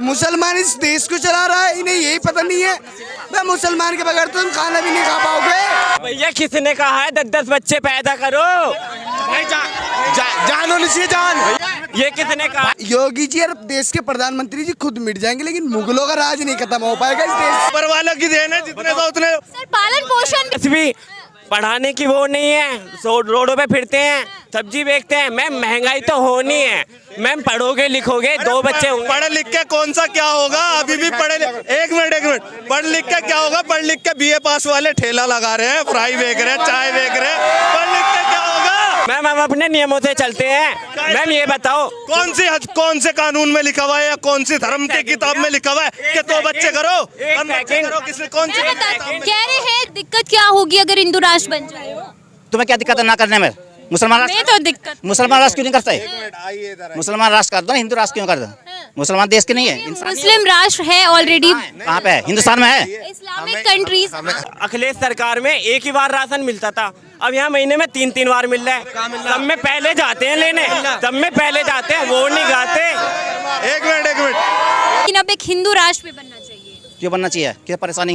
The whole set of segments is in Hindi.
मुसलमान इस देश को चला रहा है, इन्हें यही पता नहीं है। मैं मुसलमान के बगैर तो तुम खाना भी नहीं खा पाओगे। भैया किसने कहा है 10-10 बच्चे पैदा करो? जान होनी चाहिए, जान। ये किसने कहा? योगी जी और देश के प्रधानमंत्री जी खुद मिट जाएंगे, लेकिन मुगलों का राज नहीं खत्म हो पाएगा इस देश। ऊपर वालों की देन है, जितने तो उतने। सर पालन पोषण भी पढ़ाने की वो नहीं है, रोडों पे फिरते हैं, सब्जी बेचते हैं। मैम महंगाई तो होनी है। मैम पढ़ोगे लिखोगे, 2 बच्चे होंगे। पढ़ लिख के कौन सा क्या होगा? अभी भी एक मिनट पढ़ लिख के क्या होगा? पढ़ लिख के BA पास वाले ठेला लगा रहे हैं, फ्राई बेच रहे हैं, चाय बेच रहे हैं। पढ़ लिख के क्या होगा? मैम हम अपने नियमों से चलते हैं। मैम ये बताओ कौन से कानून में लिखा हुआ है या कौन सी धर्म की किताब में लिखा हुआ है कि 2 बच्चे करो? हम बच्चे करो किसने? कौन सी कह रहे हैं दिक्कत क्या होगी अगर हिंदू राष्ट्र बन जाए? तुम्हें क्या दिक्कत है ना करने में? मुसलमान राष्ट्र तो दिक्कत मुसलमान राष्ट्र क्यों नहीं करते? मुसलमान राष्ट्र कर दो ना, हिंदू राष्ट्र क्यों कर दो? मुसलमान देश के नहीं है, मुस्लिम राष्ट्र है ऑलरेडी। कहाँ पे है? हिंदुस्तान में है। Islamic countries. अखिलेश सरकार में एक ही बार राशन मिलता था, अब यहाँ महीने में 3-3 बार मिल रहा है। सब में पहले जाते हैं लेने, सब में पहले जाते हैं, वोट नहीं गाते। एक मिनट लेकिन अब एक हिंदू राष्ट्र भी बनना चाहिए। क्यों बनना चाहिए? क्या परेशानी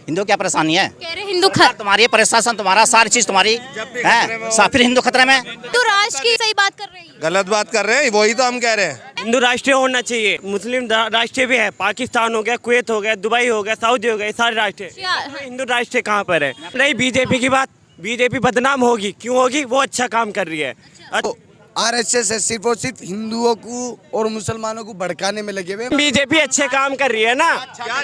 हिंदू क्या परेशानी है? कह रहे हिंदू तुम्हारी प्रशासन, तुम्हारा सारी चीज तुम्हारी है, फिर हिंदू खतरे में। हिंदू राष्ट्र की सही बात कर रहे हैं, गलत बात कर रहे हैं, वही तो हम कह रहे हैं। हिंदू राष्ट्रीय होना चाहिए। मुस्लिम राष्ट्रीय भी है, पाकिस्तान हो गया, कुवैत हो गया, दुबई हो गया, सऊदी हो गया, सारे राष्ट्र। हिंदू राष्ट्रीय कहाँ पर है? नहीं बीजेपी की बात, बीजेपी बदनाम होगी। क्यों होगी? वो अच्छा काम कर रही है। RSS है सिर्फ और सिर्फ हिंदुओं को और मुसलमानों को भड़काने में लगे हुए। बीजेपी अच्छे काम कर रही है ना,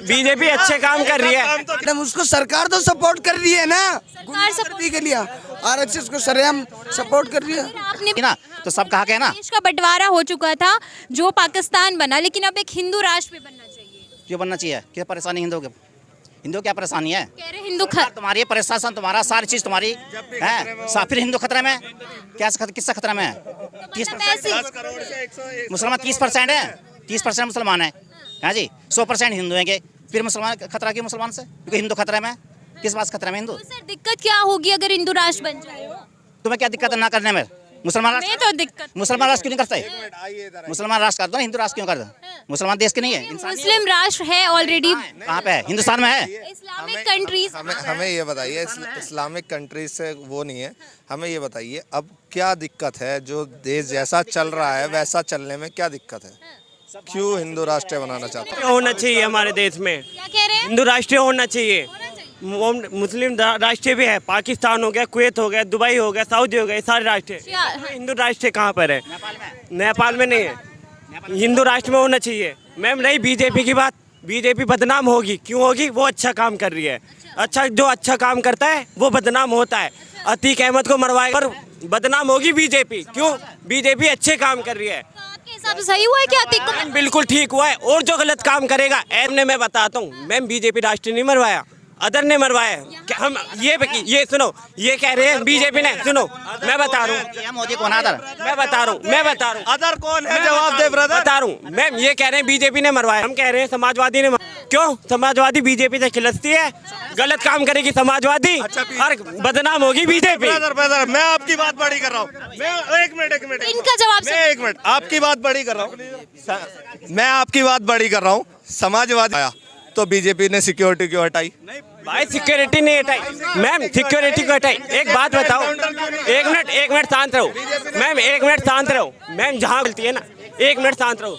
बीजेपी अच्छे काम कर रही है। मैडम उसको सरकार तो सपोर्ट कर रही है ना, गुंडागर्दी के लिए RSS को सरेआम सपोर्ट कर रही है। आपने ना तो सब कहा के ना, देश का बंटवारा हो चुका था जो पाकिस्तान बना, लेकिन अब एक हिंदू राष्ट्र भी बनना चाहिए। क्यों बनना चाहिए? क्या परेशानी हिंदू क्या परेशानी है? कह रहे हिंदू तुम्हारी प्रशासन, तुम्हारा सारी चीज तुम्हारी है, फिर हिंदू खतरे में। किसका खतरा में है? 30% मुसलमान 30% है, 30% मुसलमान है। हाँ जी, 100% हिंदू हैं। फिर मुसलमान खतरा क्यों? मुसलमान से क्योंकि हिंदू खतरे में। किस बात खतरे में हिंदू? सर दिक्कत क्या होगी अगर हिंदू राष्ट्र बन जाए? तुम्हें क्या दिक्कत है ना करने में? मुसलमान तो दिक्कत मुसलमान राष्ट्र क्यों नहीं करते? मुसलमान राष्ट्र कर दो ना, हिंदू राष्ट्र क्यों कर दो? मुसलमान देश के नहीं है, मुस्लिम राष्ट्र है ऑलरेडी। कहाँ पे है? हिंदुस्तान में है। Islamic countries. हमें ये बताइए, इस्लामिक कंट्रीज से वो नहीं है, हमें ये बताइए अब क्या दिक्कत है? जो देश जैसा चल रहा है वैसा चलने में क्या दिक्कत है? क्यों हिंदू राष्ट्र बनाना चाहते हैं? होना चाहिए हमारे देश में, क्या कह रहे हैं? हिंदू राष्ट्रीय होना चाहिए। मुस्लिम राष्ट्रीय भी है, पाकिस्तान हो गया, कुवैत हो गया, दुबई हो गया, सऊदी हो गया, सारे राष्ट्र। हिंदू राष्ट्र कहाँ पर है? नेपाल में नहीं है, हिंदू राष्ट्र में होना चाहिए। मैम नहीं बीजेपी की बात, बीजेपी बदनाम होगी। क्यों होगी? वो अच्छा काम कर रही है। अच्छा, जो अच्छा काम करता है वो बदनाम होता है। अतीक अहमद को मरवाए और बदनाम होगी बीजेपी। क्यों? बीजेपी अच्छे काम कर रही है। आपके हिसाब से सही हुआ है क्या अतीक को? बिल्कुल ठीक हुआ है, और जो गलत काम करेगा मैं बताता हूँ। मैम बीजेपी राष्ट्रीय नहीं मरवाया, अदर ने मरवाया। हम ये सुनो, ये कह रहे हैं बीजेपी ने। सुनो मैं बता रहा हूँ, मोदी कौन अदर? मैं बता रहा हूँ अदर कौन है? जवाब दे ब्रदर। बता रहा हूँ मैम, ये कह रहे हैं बीजेपी ने मरवाया, हम कह रहे हैं समाजवादी ने। क्यों? समाजवादी बीजेपी से खिलचती है, गलत काम करेगी समाजवादी और बदनाम होगी बीजेपी। ब्रदर मैं आपकी बात बड़ी कर रहा हूँ। एक मिनट इनका जवाब मैं एक मिनट आपकी बात बड़ी कर रहा हूँ। मैं आपकी बात बड़ी कर रहा हूँ। समाजवादी आया तो बीजेपी ने सिक्योरिटी क्यों हटाई? भाई सिक्योरिटी नहीं हटाई मैम, सिक्योरिटी को हटाई। एक बात बताओ, एक मिनट शांत रहो मैम, एक मिनट शांत रहो मैम, जहाँ बोलती है ना, एक मिनट शांत रहो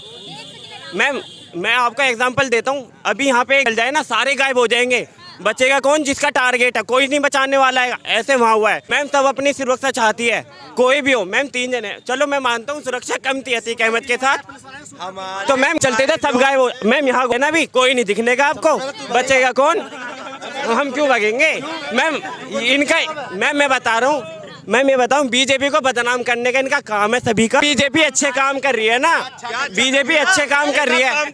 मैम। मैं आपका एग्जांपल देता हूँ, अभी यहाँ पे चल जाए ना, सारे गायब हो जाएंगे, बचेगा कौन? जिसका टारगेट है, कोई नहीं बचाने वाला है। ऐसे वहाँ हुआ है मैम, सब अपनी सुरक्षा चाहती है, कोई भी हो मैम। 3 जने, चलो मैं मानता हूँ सुरक्षा कम थी अतीक अहमद के साथ, तो मैम चलते थे, सब गायब हो। मैम यहाँ ना भी कोई नहीं दिखने का, आपको बचेगा कौन? हम क्यों भागेंगे मैम? इनका मैम मैं बता रहा हूँ, मैं ये बताऊं, बीजेपी को बदनाम करने का इनका काम है सभी का। बीजेपी अच्छे काम कर रही है ना, बीजेपी अच्छे काम कर रही है,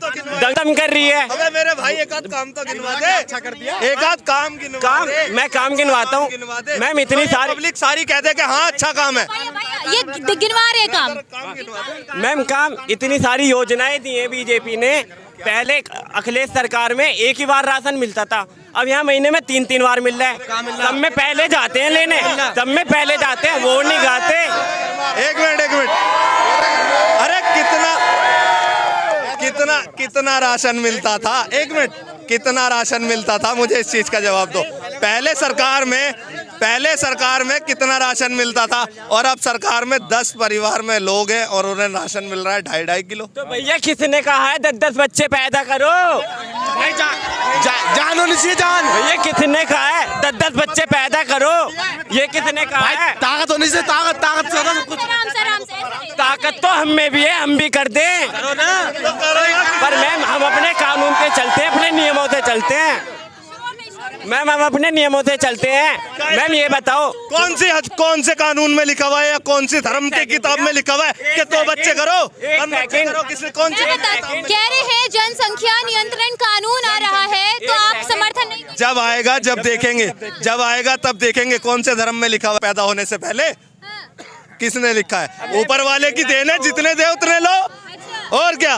दम कर रही है। अबे मेरे भाई एक आध काम तो गिनवा दे। अच्छा कर दिया, एक आध काम गिनवा दे। मैं काम गिनवाता हूँ मैम, इतनी सारी पब्लिक सारी कहते कि हाँ अच्छा काम है। ये गिनवा रहे काम मैम, काम इतनी सारी योजनाएं दी है बीजेपी ने। पहले अखिलेश सरकार में एक ही बार राशन मिलता था, अब यहाँ महीने में 3-3 बार मिल रहा है। सब में पहले जाते हैं लेने, सब में पहले जाते हैं, वोट नहीं गाते। एक मिनट अरे कितना राशन मिलता था, एक मिनट, कितना राशन मिलता था, मुझे इस चीज का जवाब दो। पहले सरकार में कितना राशन मिलता था, और अब सरकार में 10 परिवार में लोग हैं और उन्हें राशन मिल रहा है 2.5 किलो। तो भैया किसने कहा है 10-10 बच्चे पैदा करो? जान होनी चाहिए, जान। भैया किसने कहा है 10-10 बच्चे पैदा करो? ये किसने कहा है? ताकत होनी चाहिए, ताकत से होगा सब कुछ। ताकत तो हम में भी है, हम भी कर दें, पर मैम हम अपने कानून पे चलते हैं, अपने नियमों से चलते हैं मैम, हम अपने नियमों से चलते हैं। मैम ये बताओ कौन से कानून में लिखा हुआ है या कौन सी धर्म की किताब में लिखा हुआ है कि 2 बच्चे करो? कौन से? कह रहे हैं जनसंख्या नियंत्रण कानून आ रहा है, तो आप समर्थन नहीं? जब आएगा तब देखेंगे कौन से धर्म में लिखा हुआ पैदा होने से पहले किसने लिखा है। ऊपर वाले की देन है, जितने दे उतने लो, और क्या,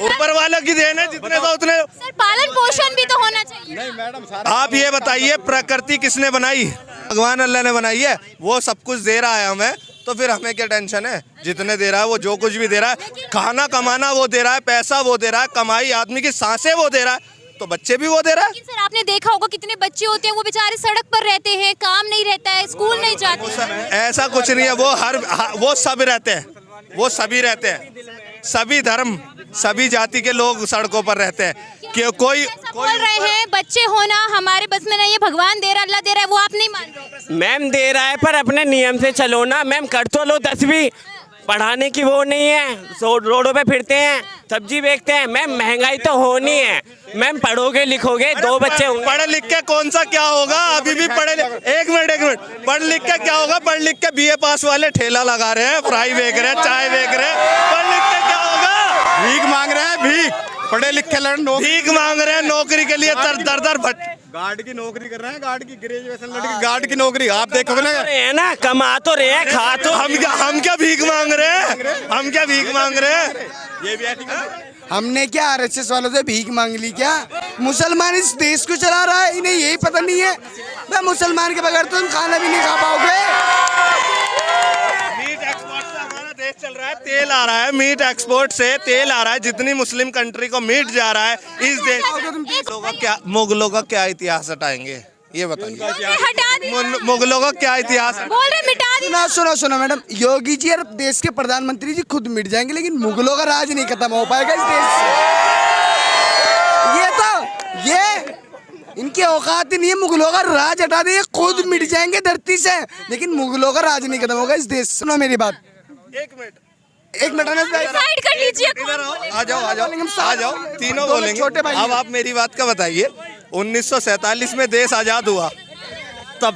ऊपर वाले की देन है, जितने दो उतने। सर पालन पोषण भी तो होना चाहिए। आप ये बताइए, प्रकृति किसने बनाई? भगवान अल्लाह ने बनाई है, वो सब कुछ दे रहा है हमें, तो फिर हमें क्या टेंशन है? जितने दे रहा है वो, जो कुछ भी दे रहा है, खाना कमाना वो दे रहा है, पैसा वो दे रहा है, कमाई आदमी की सांसें वो दे रहा है, तो बच्चे भी वो दे रहा है। लेकिन सर आपने देखा होगा कितने बच्चे होते हैं वो बेचारे सड़क पर रहते हैं, काम नहीं रहता है, स्कूल नहीं जाते। ऐसा कुछ नहीं है, वो सब रहते हैं, वो सभी रहते हैं, सभी धर्म सभी जाति के लोग सड़कों पर रहते हैं। कि कोई बोल रहे हैं बच्चे होना हमारे बस में नहीं है, भगवान दे रहा, अल्लाह दे रहा है, वो आप नहीं मान रहे? मैम दे रहा है, पर अपने नियम से चलो ना मैम। कर तो लो 10वीं, पढ़ाने की वो नहीं है, रोडों पे फिरते हैं, सब्जी बेचते हैं। मैम महंगाई तो होनी है मैम, पढ़ोगे लिखोगे 2 बच्चे होंगे। पढ़ लिख के कौन सा क्या होगा? अभी भी एक मिनट, पढ़ लिख के क्या होगा? पढ़ लिख के BA पास वाले ठेला लगा रहे हैं, फ्राई बेच रहे हैं, चाय बेच रहे हैं, पढ़ लिख के क्या होगा? भीख मांग रहे हैं, भीख। पढ़े लिखे लड़के भीख मांग रहे हैं नौकरी के लिए, दर भट। गार्ड की नौकरी कर रहे हैं, गार्ड की ग्रेजुएशन लड़के गार्ड की नौकरी, आप देखोगे ना। है ना, कमा तो रहे हैं, खा तो। हम क्या भीख मांग रहे हैं? हम क्या भीख मांग रहे हैं? ये भी हमने क्या RSS वालों से भीख मांग ली क्या? मुसलमान इस देश को चला रहा है, इन्हें यही पता नहीं है। मैं मुसलमान के बगैर तो तुम खाना भी नहीं खा पाओगे। मीट एक्सपोर्ट से हमारा देश चल रहा है, तेल आ रहा है, मीट एक्सपोर्ट से तेल आ रहा है, जितनी मुस्लिम कंट्री को मीट जा रहा है इस देश। मुगलों का क्या इतिहास हटाएंगे ये बताइए? मुगलों का क्या इतिहास? बोल रहे मिटा दी। सुनो मैडम, योगी जी और देश के प्रधानमंत्री जी खुद मिट जाएंगे, लेकिन मुगलों का राज नहीं खत्म हो पाएगा इस देश से। ये इनकी औकात ही नहीं है, मुगलों का राज हटा दे, खुद मिट जाएंगे धरती से, लेकिन मुगलों का राज नहीं खत्म होगा इस देश। सुनो मेरी बात, एक मिनट साइड कर लीजिए। आ जाओ, तीनों बोलेंगे। छोटे भाई, अब आप मेरी बात का बताइए। 1947 में देश आजाद हुआ, तब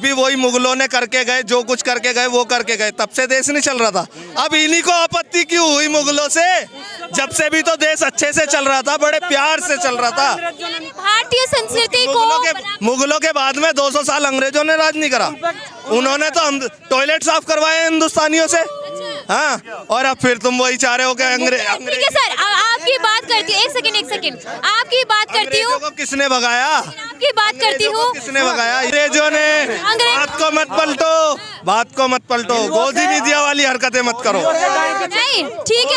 भी वही मुगलों ने करके गए, जो कुछ करके गए वो करके गए, तब से देश नहीं चल रहा था। अब इन्हीं को आपत्ति क्यों हुई मुगलों से? जब से भी तो देश अच्छे से चल रहा था, बड़े प्यार से चल रहा था। भारतीय संस्कृति को मुगलों के बाद में 200 साल अंग्रेजों ने राज नहीं करा, उन्होंने तो हम टॉयलेट साफ करवाए हिंदुस्तानियों से। हाँ, और अब फिर तुम वही चाह रहे हो कि अंग्रेज। ठीक है सर, आपकी बात करती हूँ, एक सेकंड, आपकी बात करती हूँ। किसने भगाया? आपकी बात करती हूँ। किसने भगाया? अंग्रेजों ने। बात को मत पलटो, गोदी मीडिया वाली हरकतें मत करो। नहीं, ठीक है।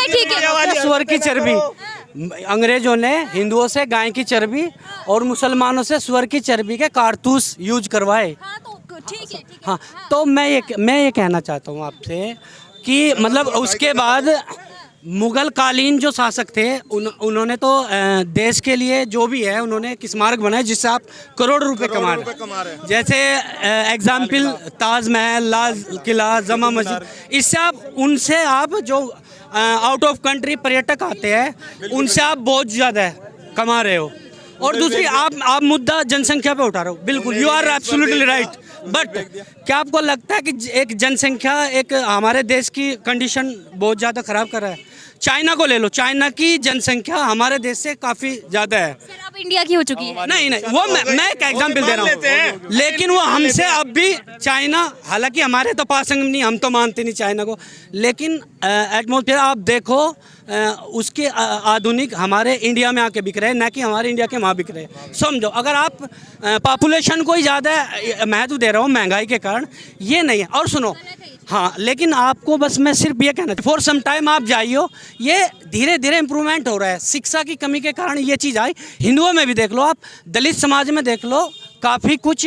सुअर की चर्बी, अंग्रेजों ने हिंदुओं से गाय की चर्बी और मुसलमानों से सुअर की चर्बी के कारतूस यूज करवाए। हाँ तो ठीक है। हाँ, तो मैं ये कहना चाहता हूँ आपसे कि मतलब उसके बाद मुगल कालीन जो शासक थे उन्होंने तो देश के लिए जो भी है उन्होंने एक स्मारक बनाए जिससे आप करोड़ों रुपए कमा रहे हैं। जैसे एग्जाम्पल ताजमहल, लाल किला, जमा मस्जिद, इससे आप उनसे आप जो आउट ऑफ कंट्री पर्यटक आते हैं उनसे आप बहुत ज़्यादा कमा रहे हो। और दूसरी आप मुद्दा जनसंख्या पे उठा रहे हो, बिल्कुल you are absolutely right. But क्या आपको लगता है कि एक जनसंख्या एक हमारे देश की कंडीशन बहुत ज़्यादा ख़राब कर रहा है? चाइना को ले लो, चाइना की जनसंख्या हमारे देश से काफ़ी ज़्यादा है। सर अब इंडिया की हो चुकी है। नहीं, वो मैं एक एग्जाम्पल दे रहा हूँ, लेकिन वो हमसे अब भी चाइना, हालांकि हमारे तो पास नहीं, हम तो मानते नहीं चाइना को, लेकिन एटमॉस्फेयर आप देखो उसके आधुनिक हमारे इंडिया में आके बिक रहे हैं, ना कि हमारे इंडिया के वहाँ बिक रहे हैं। समझो, अगर आप पॉपुलेशन को ही ज़्यादा महत्व दे रहे हो महंगाई के कारण, ये नहीं है। और सुनो, हाँ, लेकिन आपको बस मैं सिर्फ ये कहना, फॉर सम टाइम आप जाइयो, ये धीरे धीरे इम्प्रूवमेंट हो रहा है। शिक्षा की कमी के कारण ये चीज़ आई। हिंदुओं में भी देख लो, आप दलित समाज में देख लो, काफ़ी कुछ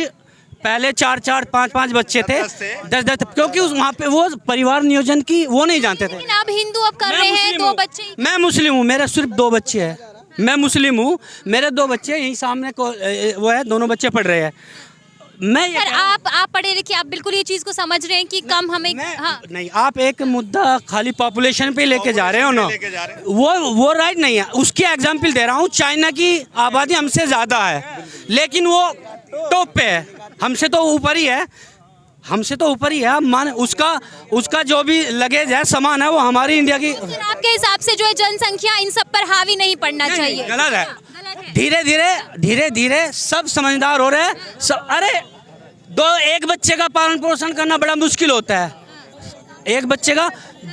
पहले 4-4, 5-5 बच्चे थे, 10-10, क्योंकि वहाँ पे वो परिवार नियोजन की वो नहीं जानते थे। लेकिन अब हिंदू अब कर रहे हैं 2 बच्चे। मैं मुस्लिम हूँ, मेरे सिर्फ 2 बच्चे हैं। मैं मुस्लिम हूँ, मेरे 2 बच्चे यहीं सामने को वो है, दोनों बच्चे पढ़ रहे हैं। मैं ये सर, आप पढ़े लिखे, आप बिल्कुल ये चीज़ को समझ रहे हैं कि कम हमें, हाँ, नहीं, आप एक मुद्दा खाली पॉपुलेशन पे लेके जा रहे हो ना, वो राइट नहीं है। उसकी एग्जांपल दे रहा हूँ, चाइना की आबादी हमसे ज़्यादा है, लेकिन वो टॉप पे है, हमसे तो ऊपर ही है, हमसे तो ऊपर ही है। आप मान, उसका जो भी लगेज है, सामान है, वो हमारी इंडिया की। सर, आपके हिसाब से जो है जनसंख्या इन सब पर हावी नहीं पड़ना चाहिए। गलत है। धीरे धीरे सब समझदार हो रहे हैं सब। अरे एक बच्चे का पालन पोषण करना बड़ा मुश्किल होता है। एक बच्चे का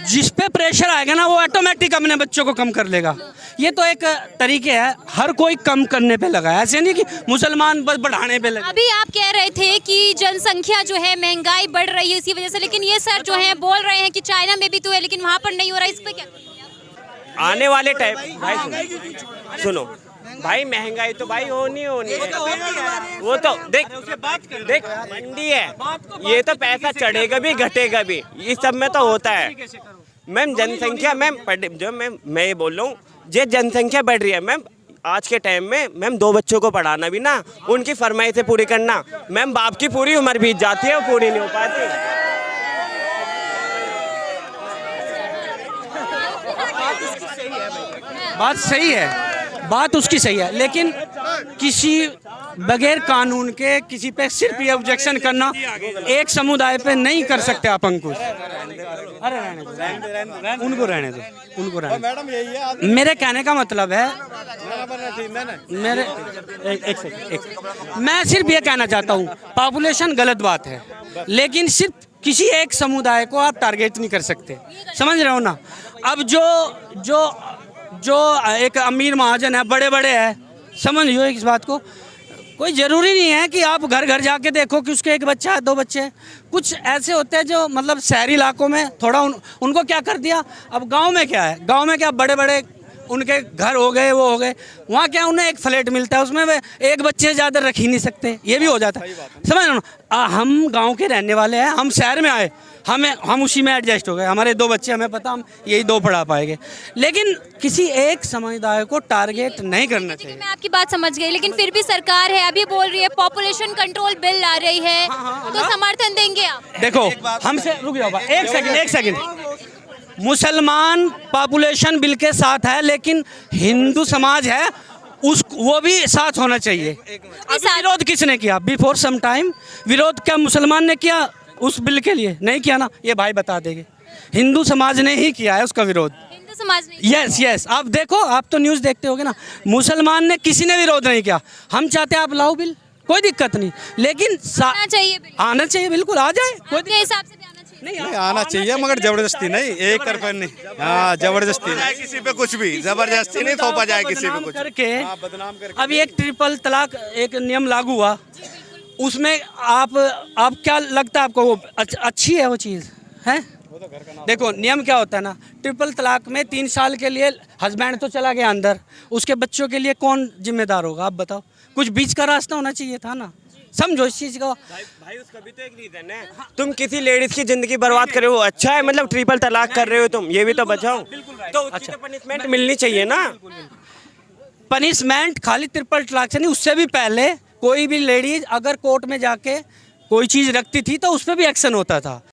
जिस पे प्रेशर आएगा ना, वो ऑटोमेटिक अपने बच्चों को कम कर लेगा। ये तो एक तरीके है, हर कोई कम करने पे लगा है, ऐसे नहीं कि मुसलमान बस बढ़ाने पे लगा। अभी आप कह रहे थे कि जनसंख्या जो है, महंगाई बढ़ रही है इसी वजह से, लेकिन ये सर जो है बोल रहे हैं कि चाइना में भी तो है, लेकिन वहाँ पर नहीं हो रहा है। इस पे क्या आने वाले टाइम, भाई सुनो भाई, महंगाई तो भाई होनी है। वो तो देख मंडी है, ये तो पैसा चढ़ेगा भी घटेगा भी, ये सब में तो होता है। मैम जनसंख्या, मैम जो मैं ये बोल रहा हूँ, ये जनसंख्या बढ़ रही है मैम। आज के टाइम में मैम 2 बच्चों को पढ़ाना भी ना, उनकी फरमाइशें पूरी करना, मैम बाप की पूरी उम्र बीत जाती है, वो पूरी नहीं हो पाती। बात सही है, बात उसकी सही है, लेकिन किसी बगैर कानून के किसी पे सिर्फ ये ऑब्जेक्शन करना, एक समुदाय पे नहीं कर सकते आप अंकुश। अरे रहने दो, उनको रहने दो, उनको रहने दो। मेरे कहने का मतलब है, मेरे एक सेकंड, मैं सिर्फ ये कहना चाहता हूँ, पॉपुलेशन गलत बात है, लेकिन सिर्फ किसी एक समुदाय को आप टारगेट नहीं कर सकते, समझ रहे हो ना। अब जो एक अमीर महाजन है, बड़े बड़े हैं, समझिए इस बात को, कोई ज़रूरी नहीं है कि आप घर घर जाके देखो कि उसके 1 बच्चा है, 2 बच्चे हैं। कुछ ऐसे होते हैं जो मतलब शहरी इलाकों में थोड़ा उनको क्या कर दिया। अब गांव में क्या है, गांव में क्या बड़े बड़े उनके घर हो गए, वो हो गए, वहाँ क्या उन्हें एक फ्लैट मिलता है, उसमें वे 1 बच्चे से ज़्यादा रख ही नहीं सकते, ये भी हो जाता है, समझ लो। हम गांव के रहने वाले हैं, हम शहर में आए, हम उसी में एडजस्ट हो गए, हमारे 2 बच्चे, हमें पता हम यही 2 पढ़ा पाएंगे, लेकिन किसी एक समुदाय को टारगेट नहीं करना चाहिए। मैं आपकी बात समझ गई, लेकिन फिर भी सरकार है अभी बोल रही है पॉपुलेशन कंट्रोल बिल ला रही है, तो समर्थन देंगे आप? देखो, हमसे रुक जाओ, एक सेकंड। मुसलमान पॉपुलेशन बिल के साथ है, लेकिन हिंदू समाज है, वो भी साथ होना चाहिए। विरोध किसने किया? बिफोर सम टाइम विरोध क्या मुसलमान ने किया उस बिल के लिए? नहीं किया ना, ये भाई बता देंगे। हिंदू समाज ने ही किया है उसका विरोध। हिंदू समाज ने? यस, आप देखो, आप तो न्यूज़ देखते होगे ना, मुसलमान ने किसी ने विरोध नहीं किया। हम चाहते हैं आप लाओ बिल, कोई दिक्कत नहीं, लेकिन आना चाहिए, बिल्कुल आ जाए, कोई हिसाब से भी आना चाहिए। नहीं आना चाहिए, मगर जबरदस्ती नहीं, एक तरफा नहीं। हाँ, जबरदस्ती नहीं, किसी पे कुछ भी जबरदस्ती नहीं थोपा जाए किसी पे कुछ करके। अभी एक ट्रिपल तलाक एक नियम लागू हुआ, उसमें आप क्या लगता है आपको, वो अच्छी है वो चीज़ है? देखो नियम क्या होता है ना, ट्रिपल तलाक में 3 साल के लिए हस्बैंड तो चला गया अंदर, उसके बच्चों के लिए कौन जिम्मेदार होगा? आप बताओ, कुछ बीच का रास्ता होना चाहिए था ना, समझो इस चीज़ का। भाई उसका भी तो एक रीजन है, तुम किसी लेडीज की जिंदगी बर्बाद कर रहे हो, अच्छा है, मतलब ट्रिपल तलाक कर रहे हो तुम, ये भी तो बचाओ, तो उसकी तो पनिशमेंट मिलनी चाहिए ना। पनिशमेंट खाली ट्रिपल तलाक से नहीं, उससे भी पहले कोई भी लेडीज अगर कोर्ट में जाके कोई चीज़ रखती थी तो उस पर भी एक्शन होता था।